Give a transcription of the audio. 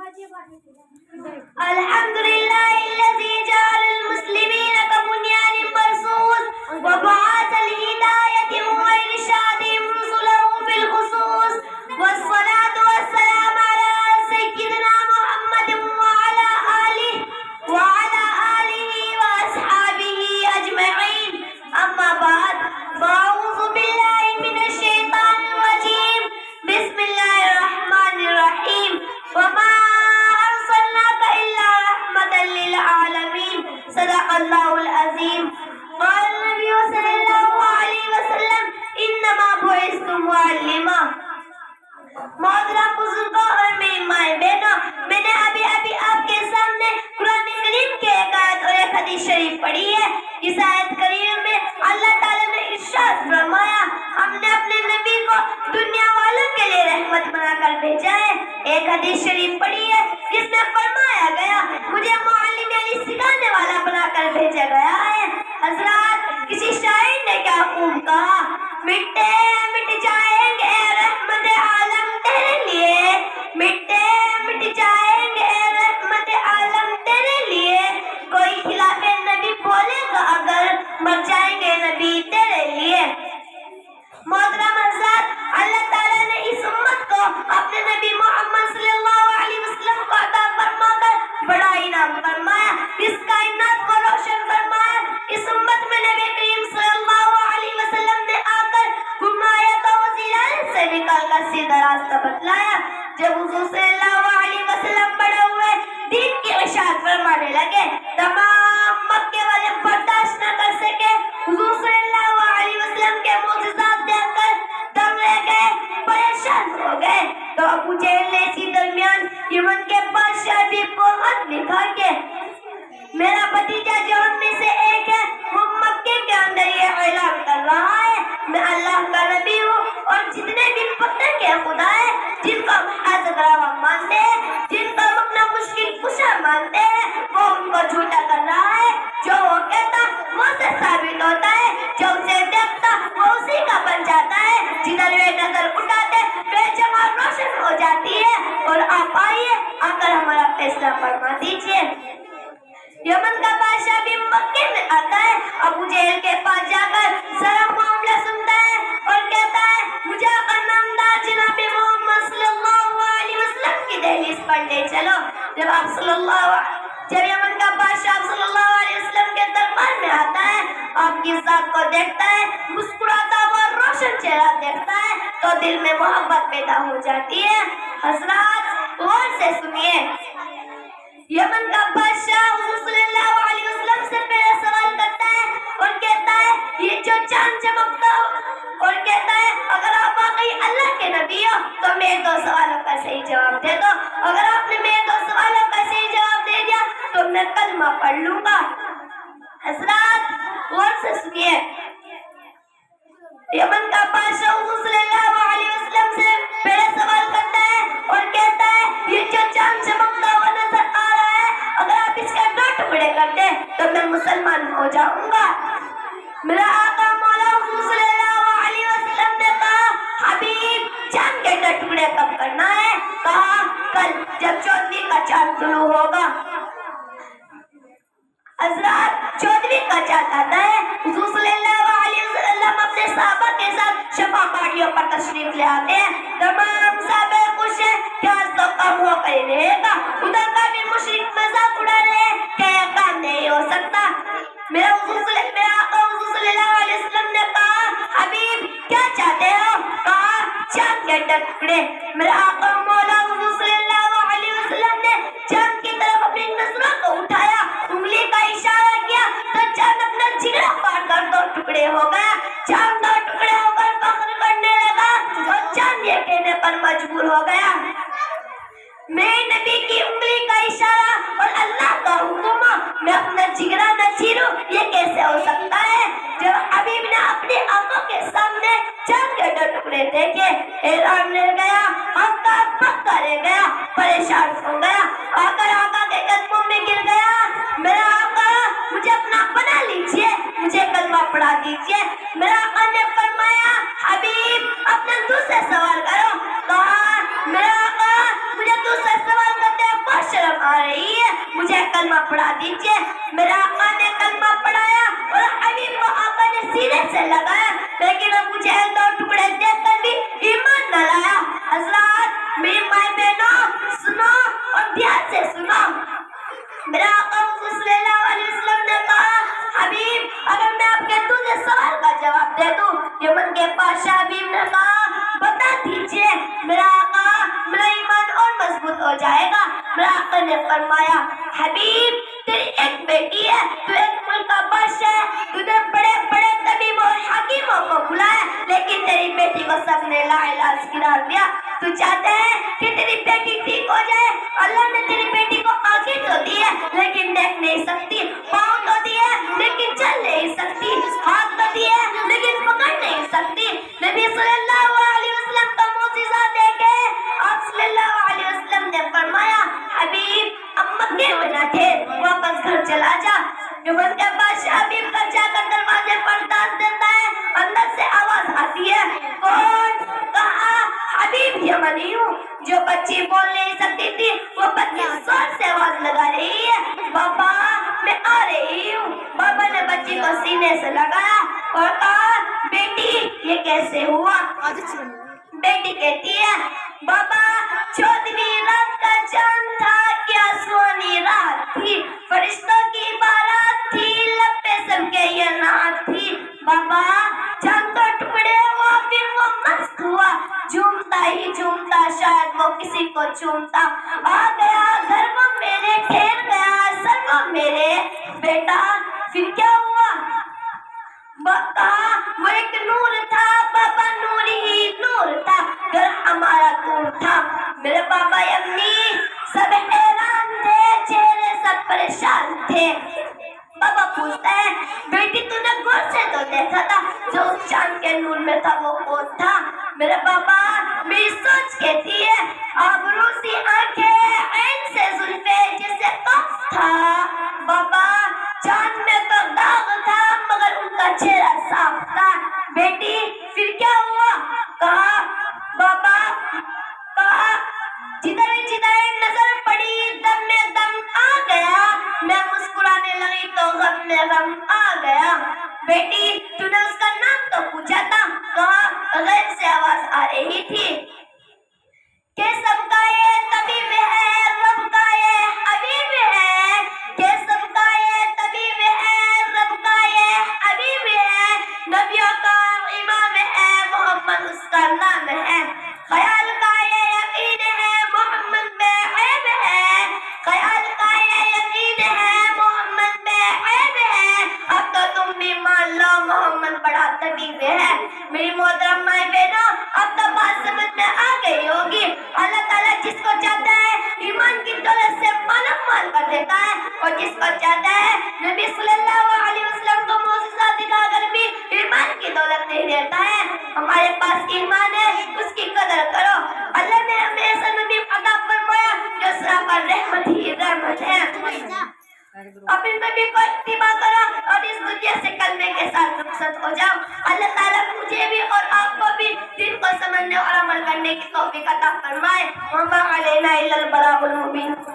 الحمد لله الذي جعل المسلمين كبنيان مرصوص وبعث لهدايتهم وإرشادهم رسله بالخصوص والصلاة والسلام على سيدنا محمد وعلى آله وأصحابه أجمعين أما بعد فأعوذ بالله من الشيطان الرجيم بسم الله الرحمن الرحيم وما أرسلناك إلا رحمة للعالمين صدق الله العظيم قال النبي صلى الله عليه وسلم إنما بعثت معلما محترم بزرگوں اور میری مائیں بہنوں، میں نے ابھی آپ کے سامنے قرآن کریم کے ایک آیت اور ایک حدیث شریف پڑھی ہے۔ اس آیت کریم میں اللہ تعالیٰ نے ارشاد فرمایا ہم نے اپنے نبی کو دنیا والوں کے لیے رحمت بنا کر بھیجا ہے۔ ایک حدیث شریف پڑھی ہے جس میں فرمایا گیا مجھے معلم یعنی سکھانے والا بنا کر بھیجا گیا ہے۔ حضرات، کسی شاعر نے کیا خوب کہا، مٹے مٹ جائیں گے رحمت عالم تیرے لیے، مٹے مٹ جائیں گے رحمت عالم تیرے لیے، کوئی خلاف نبی بولے گا اگر مر جائیں گے نبی تیرے لیے۔ محترم حضرات، اللہ تعالیٰ نے اس امت کو اپنے نبی محمد صلی اللہ علیہ وسلم کو عطا فرما کر بڑا انعام فرمایا، اس کائنات کو روشن فرمایا۔ اس امت میں نبی کریم صلی اللہ علیہ وسلم نے آ کر گمراہیت و ضلالت سے نکال کر سیدھا راستہ بتلایا۔ جب حضور صلی اللہ علیہ وسلم بڑے ہوئے، دین کی اشاعت فرمانے لگے، تمام مکے والے برداشت نہ کر سکے۔ حضور صلی اللہ علیہ وسلم کے معجزات دیکھ کر دم رہ گئے، پریشان ہو گئے۔ تو ابو جہل نے اسی درمیان یمن کے بادشاہ بھی کو خط لکھا کہ میرا بھتیجا جو ہم میں سے ایک ہے وہ مکے کے اندر یہ اعلان کر رہا ہے میں اللہ کا نبی ہوں، اور جتنے بھی پتھر کے خدا ہیں جن کو ہم حضرت روا مانتے ہیں، جن کو ہم اپنا مشکل کشا مانتے ہیں، وہ ان کو جھوٹا کر رہا ہے۔ جو وہ کہتا وہ سے ثابت ہوتا ہے، جو اسے دیکھتا وہ اسی کا بن جاتا ہے۔ جدھر وہ نظر اٹھاتے وہ جگہ روشن ہو جاتی ہے۔ اور آپ آئیے آ کر ہمارا فیصلہ فرما دیجیے۔ یمن کا بادشاہ بھی مکے میں آتا ہے، ابو جہل کے پاس جا کر سارا معاملہ سنتا ہے اور کہتا ہے مجھے اپنا نامدار جناب محمد صلی اللہ علیہ وسلم کی دہلیز پر لے چلو۔ جب یمن کا بادشاہ صلی اللہ علیہ وسلم کے دربار میں آتا ہے، آپ کی ذات کو دیکھتا ہے، مسکراتا ہوا روشن چہرہ دیکھتا ہے تو دل میں محبت پیدا ہو جاتی ہے۔ حضرات، غور سے سنیے۔ یمن کا بادشاہ حضور صلی اللہ علیہ وسلم سے پہلے سوال کرتا ہے اور کہتا ہے یہ جو چاند چمکتا ہو، اور کہتا ہے اگر آپ واقعی اللہ کے نبی ہو تو میرے دو سوالوں کا صحیح جواب دے دو۔ اگر آپ نے میرے دو سوالوں کا صحیح جواب دے دیا تو میں کلمہ پڑھ لوں گا۔ حضرات، غور سے سنیے۔ یمن کا بادشاہ حضور صلی اللہ علیہ وسلم سے پہلے سوال کرتا ہے اور کہتا ہے یہ جو چاند چمکتا ہوا نظر آ رہا ہے اگر آپ اس کے دو ٹکڑے کر دیں تو میں مسلمان ہو جاؤں گا۔ میرا آقا مولا حضور صلی اللہ علیہ وسلم نے کہا حبیب چاند کے دو ٹکڑے کب کرنا ہے؟ کہا کل جب 14ویں کا چاند طلوع ہوگا۔ حضرات، 14ویں کا چاند آتا ہے، حضور صلی اللہ علیہ وسلم اپنے صحابہ کے ساتھ شفا پہاڑیوں پر تشریف لے آتے ہیں۔ تمام صحابہ خوش ہیں کہ آج تو کم ہو کر ہی رہے گا۔ ادھر کا بھی مشرک مذاق اڑا رہے ہیں کہ یہ کام نہیں ہو سکتا۔ میرا آقا حضور صلی اللہ علیہ وسلم نے کہا حبیب کیا چاہتے ہو؟ کہا چاند کے ٹکڑے۔ میرا آقا مولا حضور صلی اللہ علیہ وسلم نے چاند کی طرف اپنی نظروں کو اٹھایا، انگلی کا اشارہ کیا تو چاند اپنا جگرا پاڑ کر دو ٹکڑے ہو گیا۔ چاند دو ٹکڑے ہو کر فخر کرنے لگا اور چاند یہ کہنے پر مجبور ہو گیا میرے نبی کی انگلی کا اشارہ اور اللہ کا حکم میں اپنا جگرا نہ چیروں، یہ کیسے ہو سکتا ہے؟ جب حبیب نے اپنے آنکھوں کے سامنے چاند کے دو ٹکڑے دیکھے، حیران رہ گیا، ہکا پکا رہ گیا، پریشان ہو گیا، آقا کے قدموں میں گر گیا۔ میرا آقا مجھے اپنا بنا لیجئے، مجھے کلمہ پڑھا دیجئے۔ میرا آقا نے فرمایا حبیب اپنا دوسرا سوال کرو۔ کہا میرا آقا مجھے دوسرا سوال کرتے کلمہ پڑھا دیجئے. میرے آقا نے کلمہ پڑھایا اور حبیب کو آقا نے سینے سے لگایا, لیکن ابو جہل 2 ٹکڑے دیکھ کر بھی ایمان نہ لایا. حضرات, میری مائیں بہنوں, سنو اور دھیان سے سنو. میرے آقا صلی اللہ علیہ وسلم نے کہا, حبیب اگر میں آپ کے تجھے سوال کا جواب دے دوں. یمن کے بادشاہ حبیب نے کہا, بتا دیجئے. میرا آقا, میرا ایمان اور مضبوط ہو جائے گا. میرے آقا نے فرمایا, حبیب تیری ایک بیٹی ہے, تو ایک ملک کا بادشاہ ہے, تو نے بڑے بڑے طبیبوں اور حکیموں کو بلایا, لیکن تیری بیٹی کو سب نے لا علاج قرار دیا. تو چاہتے ہیں کہ تیری بیٹی ٹھیک ہو جائے. اللہ نے تیری بیٹی کو آنکھیں تو دی ہے لیکن دیکھ نہیں سکتی, پاؤں تو دی ہے لیکن چل نہیں سکتی, ہاتھ تو دی ہے لیکن پکڑ نہیں سکتی. نبی صلی اللہ علیہ وسلم کا معجزہ دیکھے. آپ صلی اللہ علیہ وسلم نے فرمایا, حبیب اب مکے میں نہ ٹھہر, واپس گھر چلا جا. یمن کے بادشاہ حبیب کا جا کر دروازے پر داس دیتا ہے. اندر سے آواز آتی ہے, کون؟ کہا, حبیب یمنی ہوں. جو بچی بول نہیں سکتی تھی وہ بچی زور سے آواز لگا رہی ہے, بابا میں آ رہی ہوں. بابا نے بچی کو سینے سے لگایا اور کہا, بیٹی یہ کیسے ہوا؟ بیٹی کہتی ہے, بابا 14ویں رات کا چاند تھا, کیا سونی رات تھی, فرشتوں کی بارات تھی, لب پہ سب کے یہ نعت تھی. بابا چاند تو ٹکڑے ہوا, پھر وہ مست ہوا, جھومتا ہی جھومتا شاید وہ کسی کو چومتا. آ گیا گھر وہ میرے, ٹھہر گیا سر وہ میرے. بیٹا پھر کیا ہوا؟ کہا, وہ ایک نور تھا بابا, نور ہی نور تھا, گھر ہمارا دور تھا. میرے بابا امی سب حیران تھے, چہرے سب پریشان تھے. بابا پوچھتا ہے, بیٹی تو نے غور سے تو دیکھا تھا, جو اس چاند کے نور میں تھا وہ کون تھا؟ میرے بابا میری سوچ کہتی ہے, آبرو سی آنکھیں, عین سے زلفیں جیسے قف تھا. بابا چاند میں تو داغ تھا مگر ان کا چہرہ صاف تھا. بیٹی پھر کیا ہوا؟ کہا, بابا کہا, جدھر جدھر نظر پڑی دم میں دم آ گیا, میں مسکرانے لگی تو غم میں غم آ گیا. بیٹی تو نے اس کا نام تو پوچھا تھا؟ کہا, غیب سے آواز آ رہی تھی کہ سب کا یہ طبیب ہے, رب کا یہ حبیب ہے, کہ سب کا یہ طبیب ہے, رب کا یہ حبیب ہے, نبیوں کا امام ہے, محمد اس کا نام ہے. خیال کا یہ یقین ہے, محمد بے عیب ہے, خیال کا یہ یقین ہے, محمد بے عیب ہے. اب تو تم بھی مان لو محمد بڑا طبیب ہے. میری محترم مائیں بہنوں, اب تو بات سمجھ میں آ گئی ہوگی. اللہ تعالیٰ جس کو چاہتا ہے ایمان کی دولت سے مالا مال کر دیتا ہے, اور جس کو چاہتا ہے نبی صلی اللہ علیہ وسلم کو معجزہ دکھا کر بھی ایمان کی دولت نہیں دیتا ہے. ہمارے پاس ایمان ہے, اس کی قدر کرو. اللہ نے ہمیں ایسا نبی عطا فرمایا جو سراپر رحمت ہی رحمت ہے. اپنے نبی کو اتباع کرو اور اس دنیا سے کلمے کے ساتھ رخصت ہو جاؤ. اللہ تعالیٰ مجھے بھی اور آپ کو بھی دین کو سمجھنے اور عمل کرنے کی توفیق عطا فرمائے. وما علینا الا البلاغ المبین.